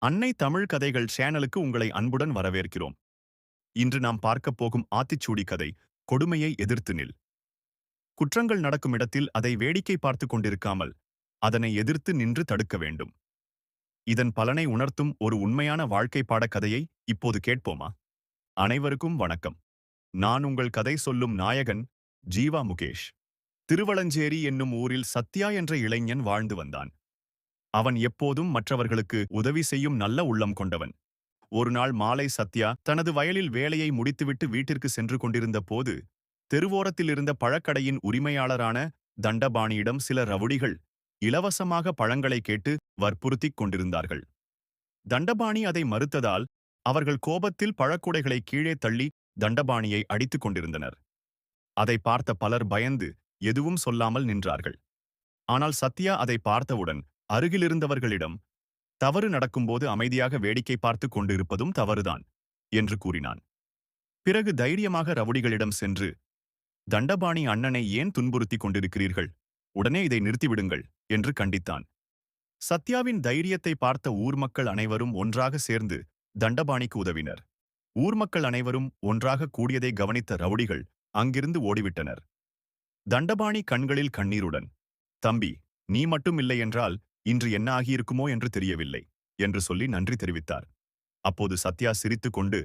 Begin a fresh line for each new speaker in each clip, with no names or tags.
அன்னை தமிழ் கதைகள் சேனலுக்கு உங்களை அன்புடன் வரவேற்கிறோம். இன்று நாம் பார்க்கப் போகும் ஆத்திச்சூடி கதை கொடுமையை எதிர்த்து நில். குற்றங்கள் நடக்கும் இடத்தில் அதை வேடிக்கை பார்த்துக் கொண்டிருக்காமல் அதனை எதிர்த்து நின்று தடுக்க வேண்டும். இதன் பலனை உணர்த்தும் ஒரு உண்மையான வாழ்க்கை பாடக் கதையை இப்போது கேட்போமா? அனைவருக்கும் வணக்கம். நான் உங்கள் கதை சொல்லும் நாயகன் ஜீவா முகேஷ். திருவளஞ்சேரி என்னும் ஊரில் சத்யா என்ற இளைஞன் வாழ்ந்து வந்தான். அவன் எப்போதும் மற்றவர்களுக்கு உதவி செய்யும் நல்ல உள்ளம் கொண்டவன். ஒரு நாள் மாலை சத்யா தனது வயலில் வேலையை முடித்துவிட்டு வீட்டிற்கு சென்று கொண்டிருந்த போது தெருவோரத்தில் இருந்த பழக்கடையின் உரிமையாளரான தண்டபாணியிடம் சில ரவுடிகள் இலவசமாக பழங்களை கேட்டு வற்புறுத்திக் கொண்டிருந்தார்கள். தண்டபாணி அதை மறுத்ததால் அவர்கள் கோபத்தில் பழக்கூடைகளை கீழே தள்ளி தண்டபாணியை அடித்துக் கொண்டிருந்தனர். அதை பார்த்த பலர் பயந்து எதுவும் சொல்லாமல் நின்றார்கள். ஆனால் சத்யா அதை பார்த்தவுடன் அருகிலிருந்தவர்களிடம் தவறு நடக்கும்போது அமைதியாக வேடிக்கை பார்த்துக் கொண்டிருப்பதும் தவறுதான் என்று கூறினான். பிறகு தைரியமாக ரவுடிகளிடம் சென்று, தண்டபாணி அண்ணனை ஏன் துன்புறுத்திக் கொண்டிருக்கிறீர்கள்? உடனே இதை நிறுத்திவிடுங்கள் என்று கண்டித்தான். சத்யாவின் தைரியத்தை பார்த்த ஊர் மக்கள் அனைவரும் ஒன்றாக சேர்ந்து தண்டபாணிக்கு உதவினர். ஊர் மக்கள் அனைவரும் ஒன்றாக கூடியதை கவனித்த ரவுடிகள் அங்கிருந்து ஓடிவிட்டனர். தண்டபாணி கண்களில் கண்ணீருடன், தம்பி, நீ மட்டும் இல்லை என்றால் இன்று என்ன ஆகியிருக்குமோ என்று தெரியவில்லை என்று சொல்லி நன்றி தெரிவித்தார். அப்போது சத்யா சிரித்துக் கொண்டு,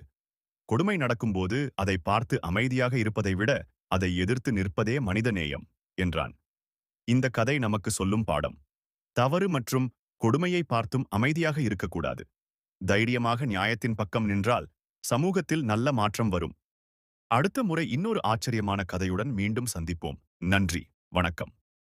கொடுமை நடக்கும்போது அதை பார்த்து அமைதியாக இருப்பதை விட அதை எதிர்த்து நிற்பதே மனிதநேயம் என்றான். இந்த கதை நமக்கு சொல்லும் பாடம்: தவறு மற்றும் கொடுமையை பார்த்தும் அமைதியாக இருக்கக்கூடாது. தைரியமாக நியாயத்தின் பக்கம் நின்றால் சமூகத்தில் நல்ல மாற்றம் வரும். அடுத்த முறை இன்னொரு ஆச்சரியமான கதையுடன் மீண்டும் சந்திப்போம். நன்றி, வணக்கம்.